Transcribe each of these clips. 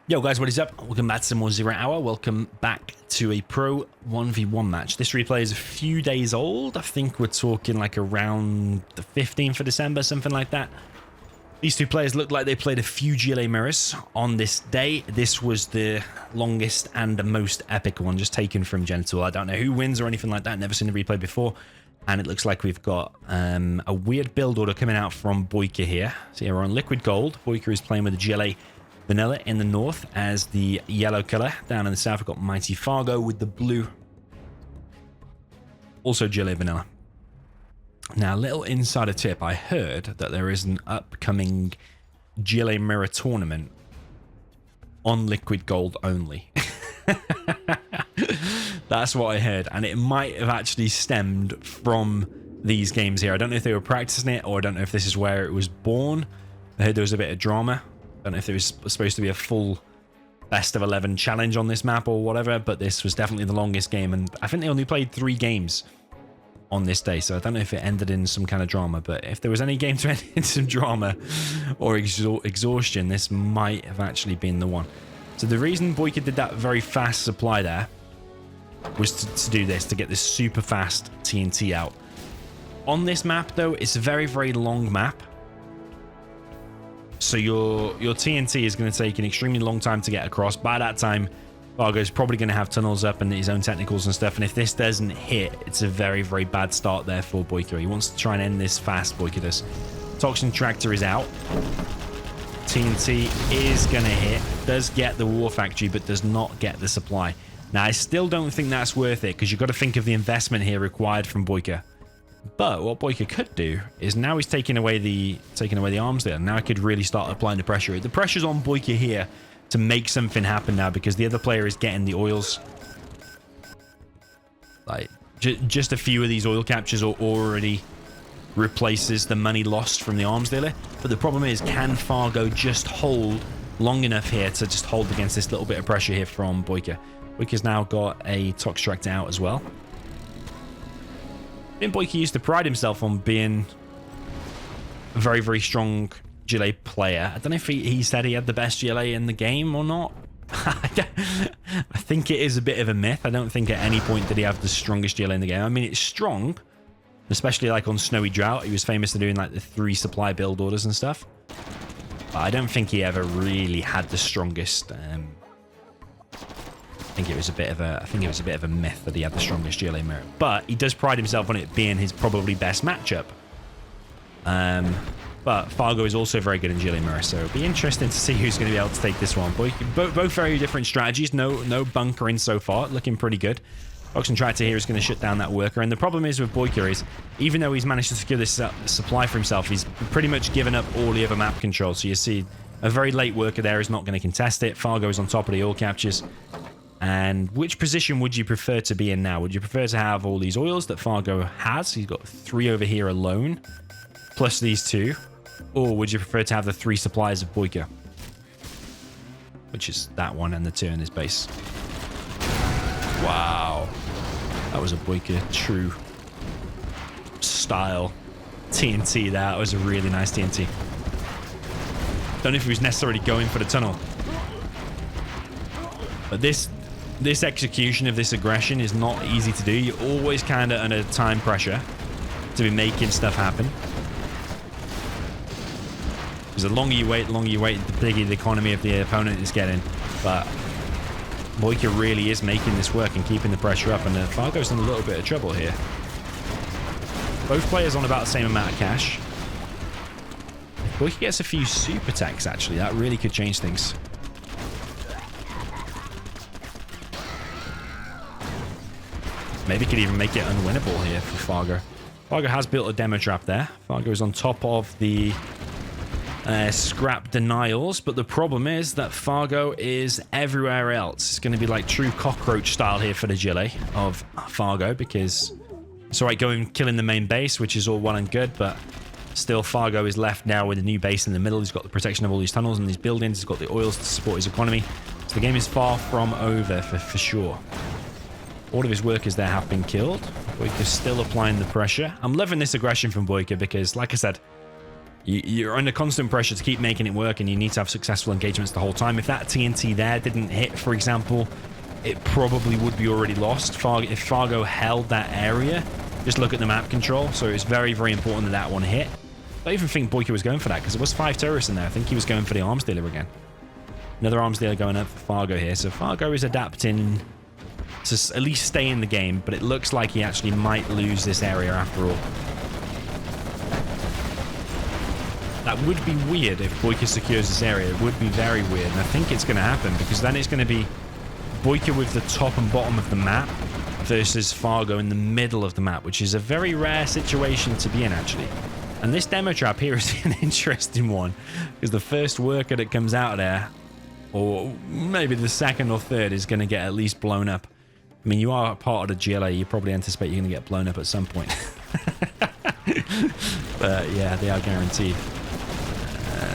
Yo guys, what is up? Welcome back to some more Zero Hour. Welcome back to a Pro 1v1 match. This replay is a few days old. I think we're talking like around the 15th of December, something like that. These two players look like they played a few GLA mirrors on this day. This was the longest and the most epic one, just taken from Genital. I don't know who wins or anything like that. Never seen the replay before. And it looks like we've got a weird build order coming out from Boycah here. So yeah, we're on Liquid Gold. Boycah is playing with the GLA Vanilla in the north as the yellow color. Down in the south, we've got Mighty Fargo with the blue. Also GLA Vanilla. Now, a little insider tip. I heard that there is an upcoming GLA Mirror tournament on Liquid Gold only. That's what I heard. And it might have actually stemmed from these games here. I don't know if they were practicing it or I don't know if this is where it was born. I heard there was a bit of drama. I don't know if there was supposed to be a full best of 11 challenge on this map or whatever, but this was definitely the longest game, and I think they only played 3 games on this day, so I don't know if it ended in some kind of drama, but if there was any game to end in some drama or exhaustion, this might have actually been the one. So the reason Boycah did that very fast supply there was to do this, to get this super fast TNT out. On this map, though, it's a very, very long map. So your TNT is going to take an extremely long time to get across. By that time, Fargo's probably going to have tunnels up and his own technicals and stuff. And if this doesn't hit, it's a very, very bad start there for Boycah. He wants to try and end this fast, Boycah does. Toxin Tractor is out. TNT is going to hit. Does get the War Factory, but does not get the supply. Now, I still don't think that's worth it, because you've got to think of the investment here required from Boycah. But what Boycah could do is now he's taking away the arms there. Now I could really start applying the pressure. The pressure's on Boycah here to make something happen now, because the other player is getting the oils. Like just a few of these oil captures already replaces the money lost from the arms dealer. But the problem is, can Fargo just hold long enough here to just hold against this little bit of pressure here from Boycah? Boycah's now got a Tox Tractor out as well. I think Boycah used to pride himself on being a very, very strong GLA player. I don't know if he said he had the best GLA in the game or not. I think it is a bit of a myth. I don't think at any point did he have the strongest GLA in the game. I mean, it's strong, especially like on Snowy Drought. He was famous for doing like the 3 supply build orders and stuff. But I don't think he ever really had the strongest. I think it was a bit of a myth that he had the strongest GLA mirror, but he does pride himself on it being his probably best matchup. But Fargo is also very good in GLA mirror, so it'll be interesting to see who's going to be able to take this one. Both very different strategies. No bunkering so far, looking pretty good. Toxin Tractor here is going to shut down that worker, and the problem is with Boycah is, even though he's managed to secure this supply for himself, he's pretty much given up all the other map control. So you see a very late worker there is not going to contest it. Fargo is on top of the oil captures. And which position would you prefer to be in now? Would you prefer to have all these oils that Fargo has? He's got 3 over here alone, plus these 2. Or would you prefer to have the 3 supplies of Boycah? Which is that one and the 2 in his base. Wow. That was a Boycah true style TNT. That was a really nice TNT. Don't know if he was necessarily going for the tunnel. But this execution of this aggression is not easy to do. You're always kind of under time pressure to be making stuff happen. Because the longer you wait, the bigger the economy of the opponent is getting. But Boycah really is making this work and keeping the pressure up, and Fargo's in a little bit of trouble here. Both players on about the same amount of cash. If Boycah gets a few super attacks, actually, that really could change things. Maybe could even make it unwinnable here for Fargo. Fargo has built a demo trap there. Fargo is on top of the scrap denials, but the problem is that Fargo is everywhere else. It's going to be like true cockroach style here for the GLA of Fargo, because it's alright going killing the main base, which is all well and good, but still Fargo is left now with a new base in the middle. He's got the protection of all these tunnels and these buildings. He's got the oils to support his economy. So the game is far from over for sure. All of his workers there have been killed. Boycah's still applying the pressure. I'm loving this aggression from Boycah because, like I said, You're under constant pressure to keep making it work, and you need to have successful engagements the whole time. If that TNT there didn't hit, for example, it probably would be already lost. If Fargo held that area, just look at the map control. So it's very, very important that that one hit. I don't even think Boycah was going for that, because there was 5 terrorists in there. I think he was going for the arms dealer again. Another arms dealer going up for Fargo here. So Fargo is adapting to at least stay in the game, but it looks like he actually might lose this area after all. That would be weird if Boycah secures this area. It would be very weird, and I think it's going to happen, because then it's going to be Boycah with the top and bottom of the map versus Fargo in the middle of the map, which is a very rare situation to be in, actually. And this demo trap here is an interesting one, because the first worker that comes out of there, or maybe the second or third, is going to get at least blown up. I mean, you are part of the GLA. You probably anticipate you're going to get blown up at some point. But yeah, they are guaranteed.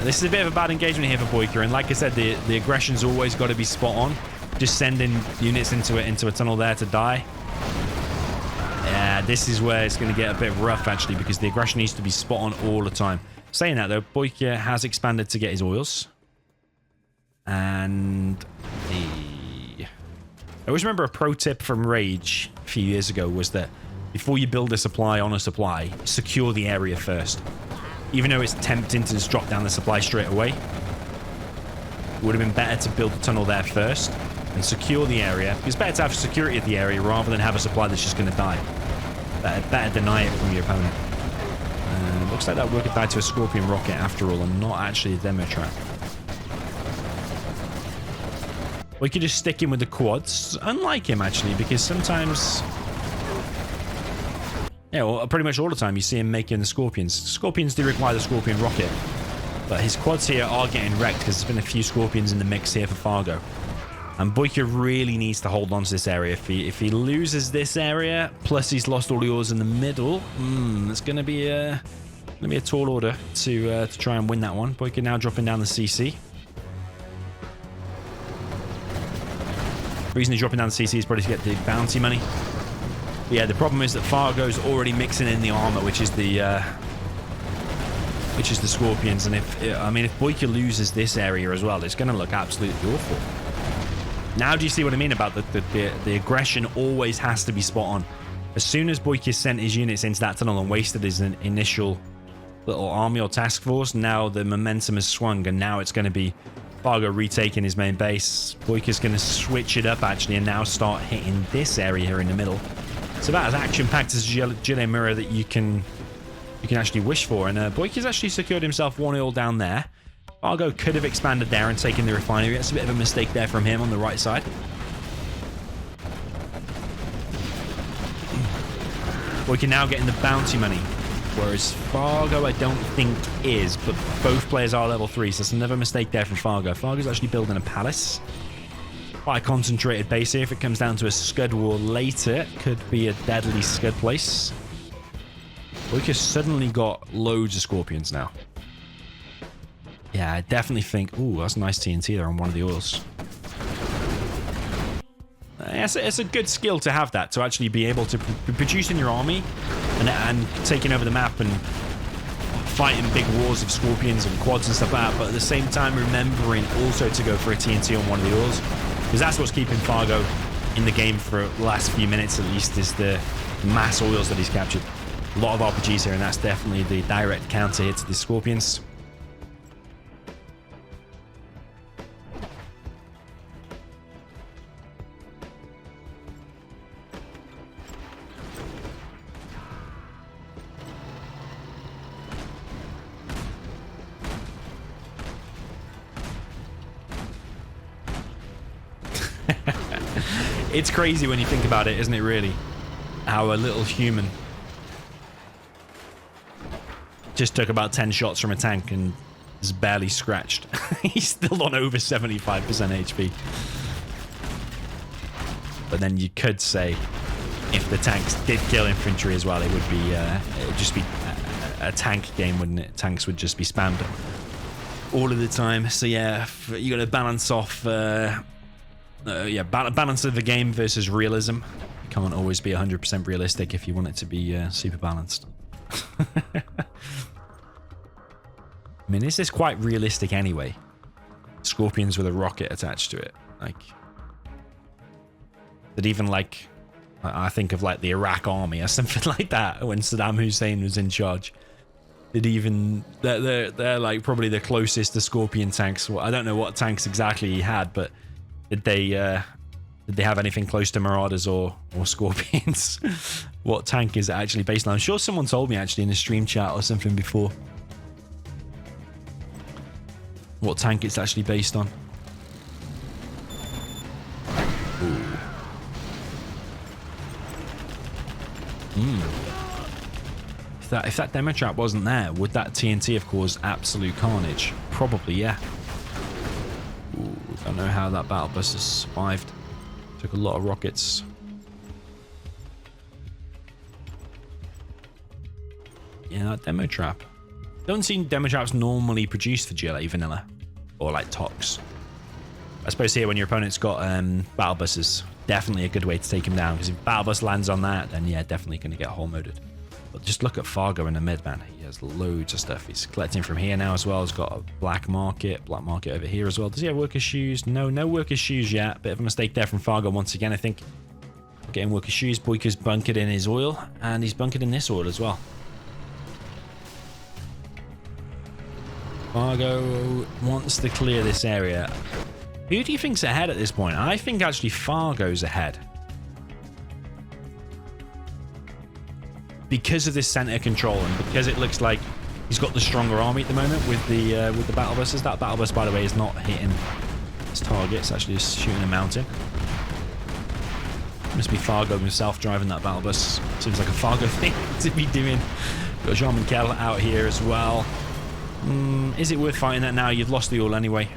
This is a bit of a bad engagement here for Boycah, and like I said, the aggression's always got to be spot on. Just sending units into a tunnel there to die. Yeah, this is where it's going to get a bit rough, actually, because the aggression needs to be spot on all the time. Saying that, though, Boycah has expanded to get his oils. And I always remember a pro tip from Rage a few years ago was that before you build a supply on a supply, secure the area first. Even though it's tempting to just drop down the supply straight away, it would have been better to build a tunnel there first and secure the area. It's better to have security of the area rather than have a supply that's just going to die. Better deny it from your opponent. Looks like that worker died to a Scorpion rocket after all, and not actually a demo trap. We could just stick him with the quads, unlike him actually, because sometimes, yeah, well, pretty much all the time you see him making the Scorpions. Scorpions do require the Scorpion rocket, but his quads here are getting wrecked because there's been a few Scorpions in the mix here for Fargo. And Boycah really needs to hold on to this area. If he loses this area, plus he's lost all the oils in the middle, it's going to be a tall order to try and win that one. Boycah now dropping down the CC. The reason he's dropping down the CC is probably to get the bounty money. But yeah, the problem is that Fargo's already mixing in the armor, which is the Scorpions. And if Boycah loses this area as well, it's going to look absolutely awful. Now do you see what I mean about the aggression always has to be spot on. As soon as Boycah sent his units into that tunnel and wasted his initial little army or task force, now the momentum has swung, and now it's going to be Fargo retaking his main base. Boycah's going to switch it up actually and now start hitting this area here in the middle. It's about as action-packed as GLA mirror that you can actually wish for. And Boycah's actually secured himself 1 oil down there. Fargo could have expanded there and taken the refinery. That's a bit of a mistake there from him on the right side. Boycah now getting the bounty money, whereas Fargo I don't think is, but both players are level 3, so that's another mistake there from Fargo. Fargo's actually building a palace. Quite a concentrated base here. If it comes down to a scud war later, could be a deadly scud place. Boycah's suddenly got loads of Scorpions now. Yeah, I definitely think... Ooh, that's a nice TNT there on one of the oils. It's a good skill to have that, to actually be able to be producing your army and taking over the map and fighting big wars of Scorpions and quads and stuff like that, but at the same time remembering also to go for a TNT on one of the oils, because that's what's keeping Fargo in the game for the last few minutes at least, is the mass oils that he's captured. A lot of RPGs here, and that's definitely the direct counter here to the Scorpions. It's crazy when you think about it, isn't it, really? How a little human just took about 10 shots from a tank and is barely scratched. He's still on over 75% HP. But then you could say, if the tanks did kill infantry as well, it would be it would just be a tank game, wouldn't it? Tanks would just be spammed all of the time. So yeah, you got to balance off balance of the game versus realism. You can't always be 100% realistic if you want it to be super balanced. I mean, this is quite realistic anyway. Scorpions with a rocket attached to it. Like, that even like, I think of like the Iraq army or something like that when Saddam Hussein was in charge. They're like probably the closest to Scorpion tanks. Well, I don't know what tanks exactly he had, but did they have anything close to Marauders or Scorpions? What tank is it actually based on? I'm sure someone told me actually in a stream chat or something before what tank it's actually based on. Ooh. If that demo trap wasn't there, would that TNT have caused absolute carnage? Probably, yeah. Ooh, don't know how that battle bus has survived. Took a lot of rockets. Yeah, that demo trap. Don't see demo traps normally produced for GLA vanilla or like Tox. I suppose here when your opponent's got battle buses, definitely a good way to take him down, because if battle bus lands on that, then yeah, definitely going to get hull moded. But just look at Fargo in the mid, man. He has loads of stuff. He's collecting from here now as well. He's got a black market over here as well. Does he have worker shoes? No worker shoes yet. Bit of a mistake there from Fargo once again, I think. Getting worker shoes. Boycah's bunkered in his oil, and he's bunkered in this oil as well. Fargo wants to clear this area. Who do you think's ahead at this point? I think actually Fargo's ahead. Because of this center control and because it looks like he's got the stronger army at the moment with the battle buses. That battle bus, by the way, is not hitting its target. It's actually just shooting a mountain. Must be Fargo himself driving that battle bus. Seems like a Fargo thing to be doing. Got Jean-Michel out here as well. Is it worth fighting that now? You've lost the all anyway.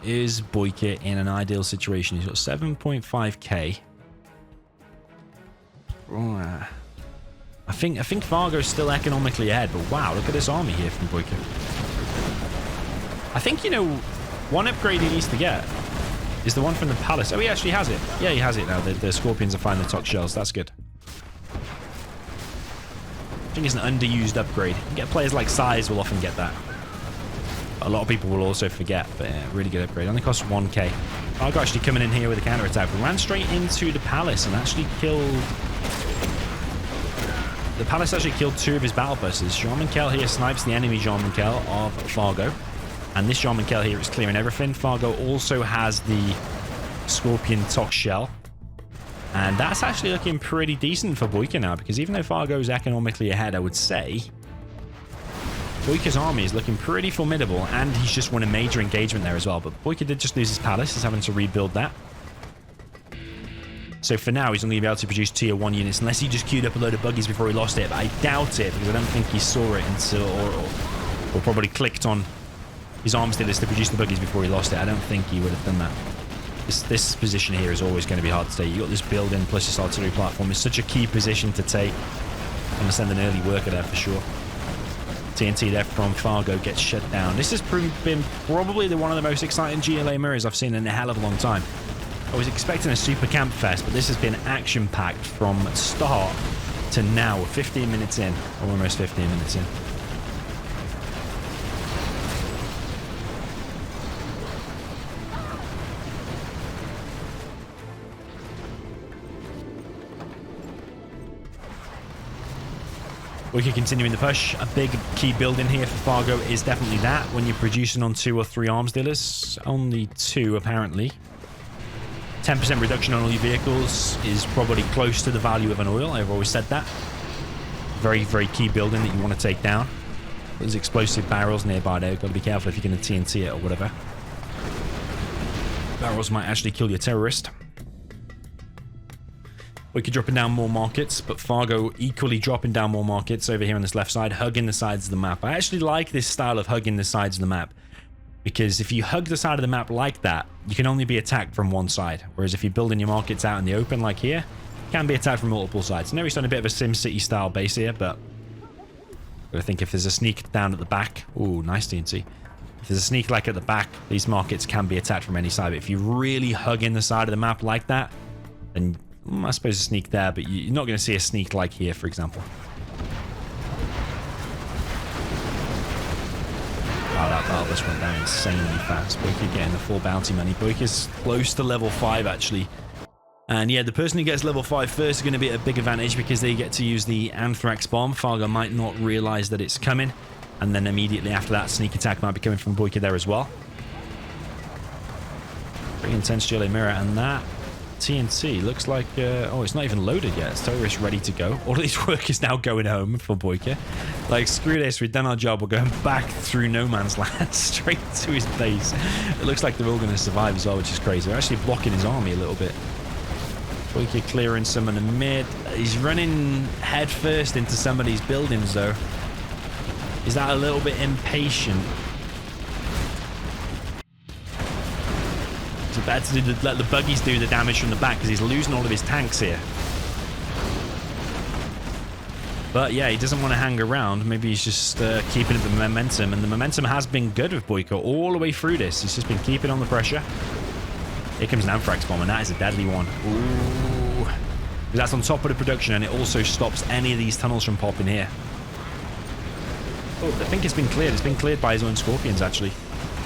Is Boycah in an ideal situation? He's got 7.5k. I think Fargo's still economically ahead, but wow, look at this army here from Boycah. I think, you know, one upgrade he needs to get is the one from the palace. Oh, he actually has it. Yeah, he has it now. The Scorpions are finding the Tox shells. That's good. I think it's an underused upgrade. You get players like Size will often get that. A lot of people will also forget, but yeah, really good upgrade. Only costs 1k. Fargo actually coming in here with a counter attack. We ran straight into the palace and actually killed. The palace actually killed 2 of his battle buses. Jean-Michel here snipes the enemy Jean-Michel of Fargo. And this Jean-Michel here is clearing everything. Fargo also has the Scorpion Tox shell. And that's actually looking pretty decent for Boycah now, because even though Fargo is economically ahead, I would say Boycah's army is looking pretty formidable, and he's just won a major engagement there as well. But Boycah did just lose his palace. He's having to rebuild that. So for now, he's only going to be able to produce tier 1 units, unless he just queued up a load of buggies before he lost it. But I doubt it, because I don't think he saw it until, or probably clicked on his arms dealers to produce the buggies before he lost it. I don't think he would have done that. This position here is always going to be hard to take. You got this building plus this artillery platform. It's such a key position to take. I'm going to send an early worker there for sure. TNT there from Fargo gets shut down. This has been probably one of the most exciting GLA mirrors I've seen in a hell of a long time. I was expecting a super camp fest, but this has been action-packed from start to now. 15 minutes in, or almost 15 minutes in. Boycah continuing the push. A big key building here for Fargo is definitely that. When you're producing on 2 or 3 arms dealers, only 2 apparently. 10% reduction on all your vehicles is probably close to the value of an oil. I've always said that. Very, very key building that you want to take down. There's explosive barrels nearby there. You've got to be careful if you're going to TNT it or whatever. Barrels might actually kill your terrorist. Boycah dropping down more markets, but Fargo equally dropping down more markets over here on this left side, hugging the sides of the map. I actually like this style of hugging the sides of the map, because if you hug the side of the map like that, you can only be attacked from one side. Whereas if you're building your markets out in the open like here, you can be attacked from multiple sides. I know he's done a bit of a SimCity style base here, but I think if there's a sneak down at the back, ooh, nice TNT. If there's a sneak like at the back, these markets can be attacked from any side. But if you really hug in the side of the map like that, then I suppose a sneak there, but you're not going to see a sneak like here, for example. Wow, that battle just went down insanely fast. Boycah getting the full bounty money. Boycah's close to level 5, actually. And yeah, the person who gets level 5 first is going to be at a big advantage because they get to use the Anthrax bomb. Fargo might not realize that it's coming. And then immediately after that, sneak attack might be coming from Boycah there as well. Pretty intense GLA mirror. And that TNC looks like... oh, it's not even loaded yet. It's terrorist ready to go. All of these workers now going home for Boycah. Like, screw this. We've done our job. We're going back through no man's land straight to his base. It looks like they're all going to survive as well, which is crazy. They're actually blocking his army a little bit. Boycah clearing some in the mid. He's running head first into some of these buildings, though. Is that a little bit impatient? It's better to let the buggies do the damage from the back because he's losing all of his tanks here. But yeah, he doesn't want to hang around. Maybe he's just keeping up the momentum. And the momentum has been good with Boycah all the way through this. He's just been keeping on the pressure. Here comes an Anthrax bomb, and that is a deadly one. Ooh. Because that's on top of the production, and it also stops any of these tunnels from popping here. Oh, I think it's been cleared. It's been cleared by his own Scorpions, actually.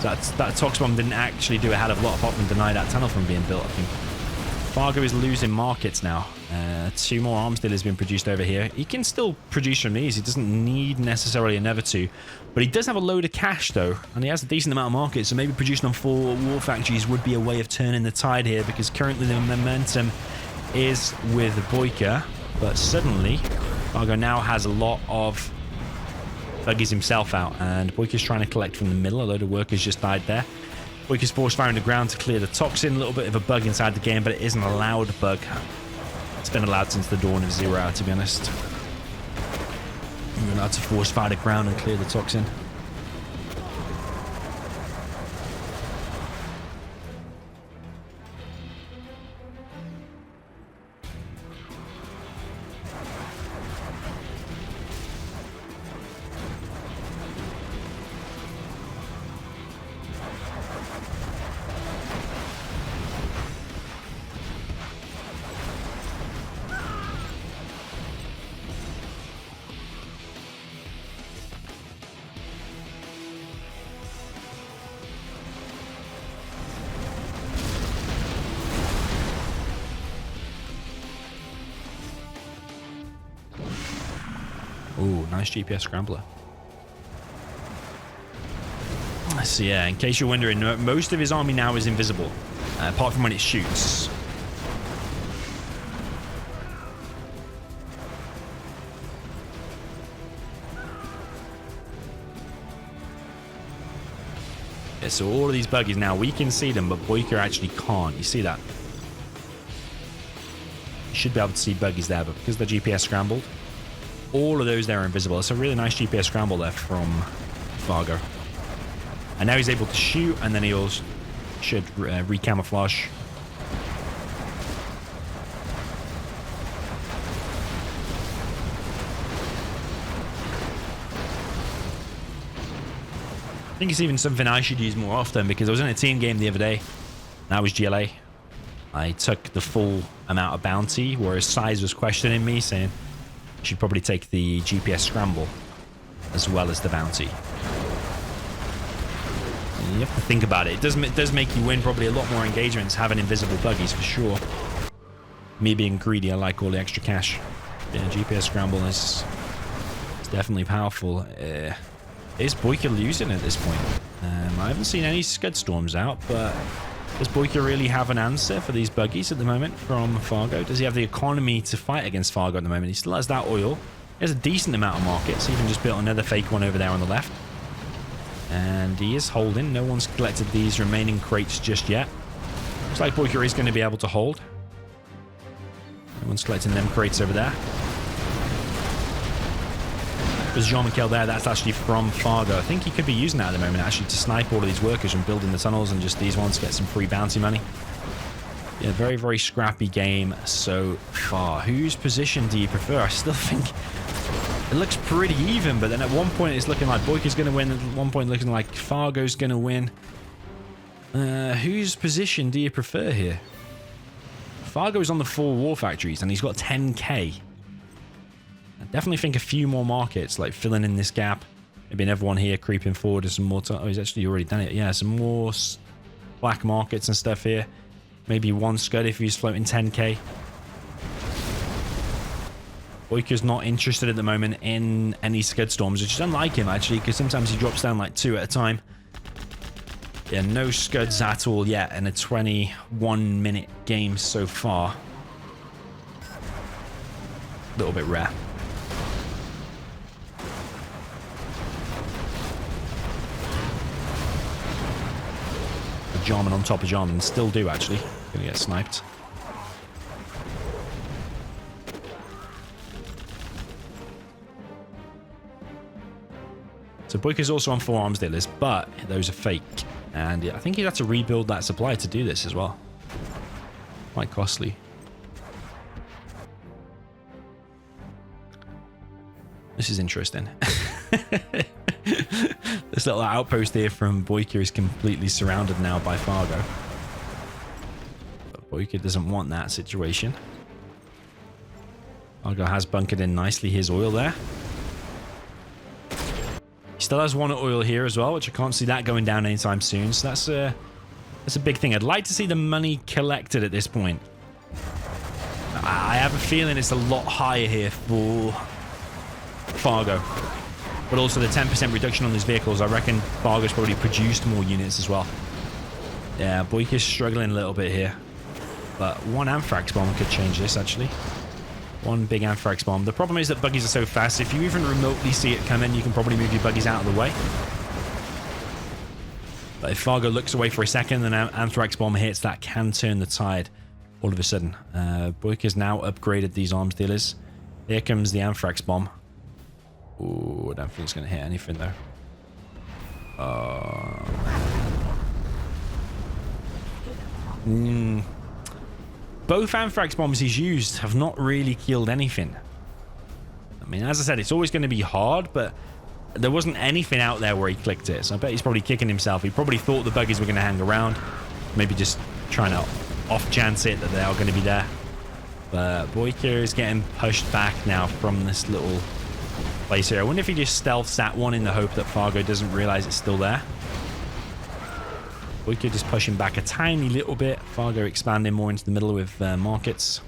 That Tox bomb didn't actually do a hell of a lot apart from deny that tunnel from being built, I think. Fargo is losing markets now. 2 more arms dealers been produced over here. He can still produce from these. He doesn't need necessarily another 2. But he does have a load of cash, though. And he has a decent amount of markets. So maybe producing on 4 war factories would be a way of turning the tide here. Because currently the momentum is with Boycah. But suddenly, Fargo now has a lot of buggies himself out. And Boycah's trying to collect from the middle. A load of workers just died there. Boycah's force firing the ground to clear the toxin. A little bit of a bug inside the game, but it isn't a loud bug. It's been allowed since the dawn of Zero Hour, to be honest. You're allowed to force fire the ground and clear the toxin. Ooh, nice GPS scrambler. So yeah, in case you're wondering, most of his army now is invisible, apart from when it shoots. Yeah, so all of these buggies now, we can see them, but Boycah actually can't. You see that? You should be able to see buggies there, but because the GPS scrambled, all of those there are invisible. It's a really nice GPS scramble there from Fargo. And now he's able to shoot, and then he'll should recamouflage. I think it's even something I should use more often because I was in a team game the other day. That was GLA. I took the full amount of bounty, whereas Size was questioning me, saying you should probably take the GPS scramble as well as the bounty. And you have to think about it. It does make you win probably a lot more engagements having invisible buggies for sure. Me being greedy, I like all the extra cash. Yeah, GPS scramble is definitely powerful. Is Boycah losing at this point? I haven't seen any Scud Storms out, but does Boycah really have an answer for these buggies at the moment from Fargo? Does he have the economy to fight against Fargo at the moment? He still has that oil. He has a decent amount of markets. He even just built another fake one over there on the left. And he is holding. No one's collected these remaining crates just yet. Looks like Boycah is going to be able to hold. No one's collecting them crates over there. There's Jean-Michel there. That's actually from Fargo. I think he could be using that at the moment, actually, to snipe all of these workers and building the tunnels and just these ones get some free bounty money. Yeah, very, very scrappy game so far. Whose position do you prefer? I still think It looks pretty even, but then at one point it's looking like Boycah's going to win. At one point looking like Fargo's going to win. Whose position do you prefer here? Fargo's on the 4 war factories and he's got 10k. I definitely think a few more markets, like filling in this gap. Maybe another one here creeping forward to some more. Oh, he's actually already done it. Yeah, some more black markets and stuff here. Maybe one scud if he's floating 10k. Boycah's not interested at the moment in any scud storms, which is unlike him actually, because sometimes he drops down like 2 at a time. Yeah, no scuds at all yet in a 21-minute game so far. A little bit rare. A Jarman on top of Jarman. Still do, actually. Gonna get sniped. So Boycah's also on 4 arms dealers, but those are fake. And yeah, I think he'd have to rebuild that supply to do this as well. Quite costly. This is interesting. This little outpost here from Boycah is completely surrounded now by Fargo. But Boycah doesn't want that situation. Fargo has bunkered in nicely his oil there. He still has 1 oil here as well, which I can't see that going down anytime soon. So that's a big thing. I'd like to see the money collected at this point. I have a feeling it's a lot higher here for Fargo. But also the 10% reduction on these vehicles. I reckon Fargo's probably produced more units as well. Yeah, Boycah's struggling a little bit here. But 1 Anthrax bomb could change this, actually. 1 big Anthrax bomb. The problem is that buggies are so fast. If you even remotely see it come in, you can probably move your buggies out of the way. But if Fargo looks away for a second and an Anthrax bomb hits, that can turn the tide all of a sudden. Boycah's now upgraded these arms dealers. Here comes the Anthrax bomb. Ooh, I don't think it's going to hit anything though. Both Anthrax bombs he's used have not really killed anything. I mean, as I said, it's always going to be hard, but there wasn't anything out there where he clicked it. So I bet he's probably kicking himself. He probably thought the buggies were going to hang around. Maybe just trying to off-chance it that they are going to be there. But Boycah is getting pushed back now from this little place here. I wonder if he just stealths that one in the hope that Fargo doesn't realize it's still there. Boycah just pushing back a tiny little bit. Fargo expanding more into the middle with markets.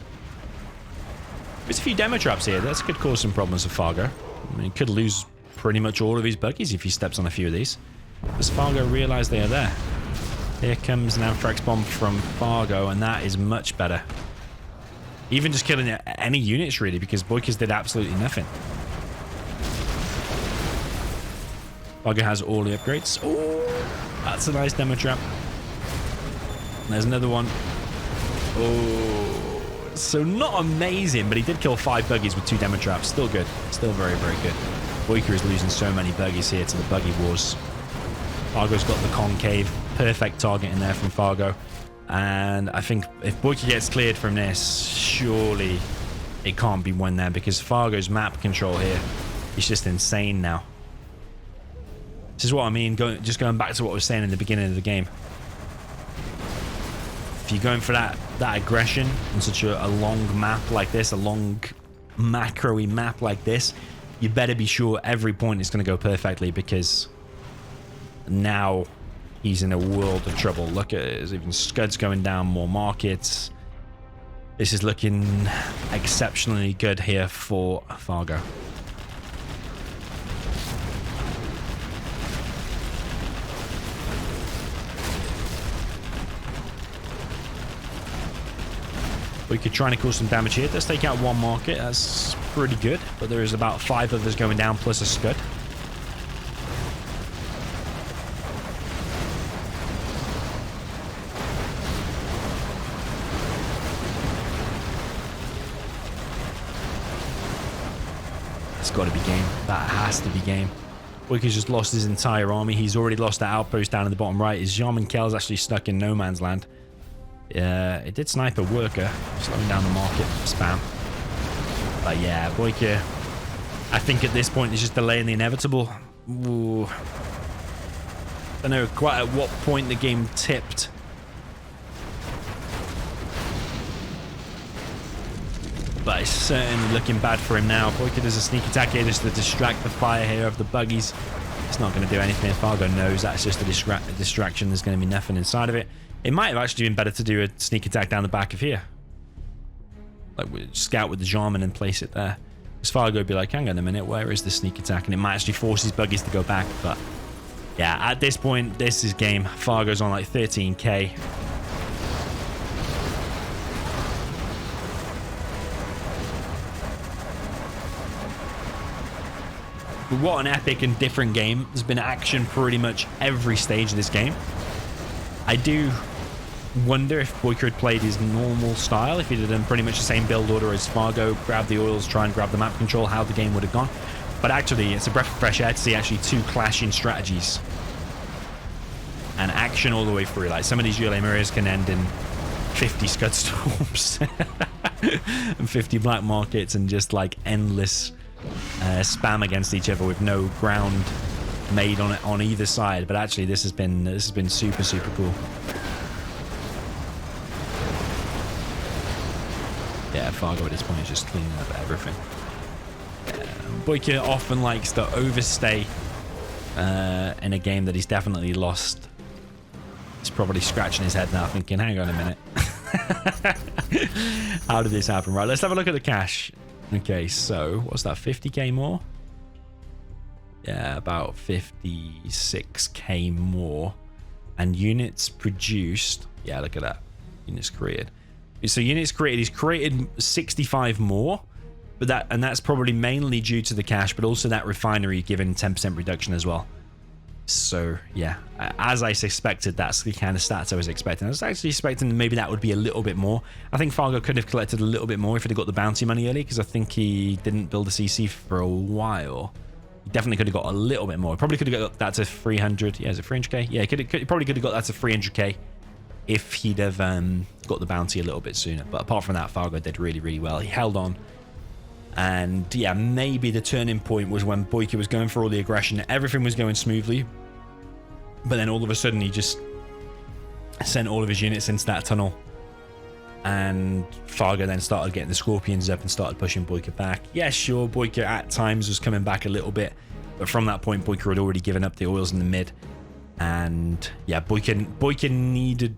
There's a few demo traps here. That could cause some problems for Fargo. I mean, he could lose pretty much all of his buggies if he steps on a few of these. Does Fargo realize they are there? Here comes an Anthrax bomb from Fargo, and that is much better. Even just killing any units, really, because Boycah's did absolutely nothing. Fargo has all the upgrades. Oh, that's a nice demo trap. There's another one. Oh, so not amazing, but he did kill 5 buggies with 2 demo traps. Still good. Still very, very good. Boycah is losing so many buggies here to the buggy wars. Fargo's got the concave. Perfect target in there from Fargo. And I think if Boycah gets cleared from this, surely it can't be won there, because Fargo's map control here is just insane now. This is what I mean, just going back to what I was saying in the beginning of the game. If you're going for that aggression on such a long map like this, a long macro-y map like this, you better be sure every point is going to go perfectly, because now he's in a world of trouble. Look at it, there's even scuds going down, more markets. This is looking exceptionally good here for Fargo. We could try and cause some damage here. Let's take out 1 market. That's pretty good. But there is about 5 others going down plus a scud. It's got to be game. That has to be game. Boycah's just lost his entire army. He's already lost that outpost down in the bottom right. His Jarman Kel's actually stuck in no man's land. It did snipe a worker, slowing down the market spam. But yeah, Boycah I think at this point it's just delaying the inevitable. Ooh. I don't know quite at what point the game tipped. But it's certainly looking bad for him now. Boycah does a sneak attack here just to distract the fire here of the buggies. It's not going to do anything. Fargo knows that's just a distraction. There's going to be nothing inside of it. It might have actually been better to do a sneak attack down the back of here. Like, scout with the Jarman and place it there. Because Fargo would be like, hang on a minute, where is the sneak attack? And it might actually force his buggies to go back. But yeah, at this point, this is game. Fargo's on like 13k. But what an epic and different game. There's been action pretty much every stage of this game. I do wonder if Boycah had played his normal style, if he'd have done pretty much the same build order as Fargo, grab the oils, try and grab the map control, how the game would have gone. But actually, it's a breath of fresh air to see actually two clashing strategies and action all the way through. Like, some of these GLA mirrors can end in 50 Scud Storms and 50 Black Markets and just like endless spam against each other with no ground made on it on either side. But actually, this has been super cool. Yeah, Fargo at this point is just cleaning up everything. Boycah often likes to overstay in a game that he's definitely lost. He's probably scratching his head now thinking, hang on a minute. How did this happen? Right, let's have a look at the cash. Okay, so what's that, 50k more? Yeah, about 56k more. And units produced, yeah, look at that. Units created. So units created, he's created 65 more, but that's probably mainly due to the cash, but also that refinery given 10% reduction as well. So yeah, as I suspected, that's the kind of stats I was expecting. I was actually expecting maybe that would be a little bit more. I think Fargo could have collected a little bit more if he'd got the bounty money early, because I think he didn't build a CC for a while. He definitely could have got a little bit more. Probably could have got that to 300. Yeah, is it 300k? Yeah, he probably could have got that to 300k if he'd have got the bounty a little bit sooner. But apart from that, Fargo did really well. He held on. And yeah, maybe the turning point was when Boycah was going for all the aggression. Everything was going smoothly. But then all of a sudden, he just sent all of his units into that tunnel. And Fargo then started getting the Scorpions up and started pushing Boycah back. Yeah, sure, Boycah at times was coming back a little bit. But from that point, Boycah had already given up the oils in the mid. And yeah, Boycah needed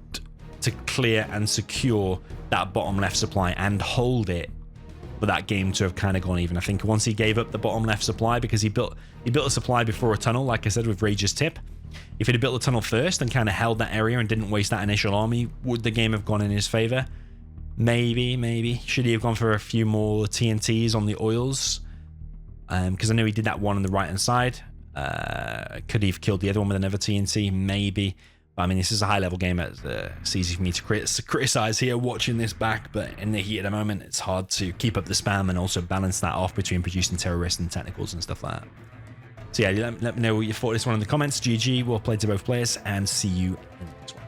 to clear and secure that bottom left supply and hold it for that game to have kind of gone even. I think once he gave up the bottom left supply, because he built a supply before a tunnel, like I said, with Rage's Tip. If he'd have built the tunnel first and kind of held that area and didn't waste that initial army, would the game have gone in his favor? Maybe. Should he have gone for a few more TNTs on the oils? Because I know he did that one on the right hand side. Could he have killed the other one with another TNT? Maybe. But, I mean, this is a high level game. It's easy for me to criticize here watching this back, but in the heat of the moment, it's hard to keep up the spam and also balance that off between producing terrorists and technicals and stuff like that. So yeah, let me know what you thought of this one in the comments. GG, well played to both players, and see you in the next one.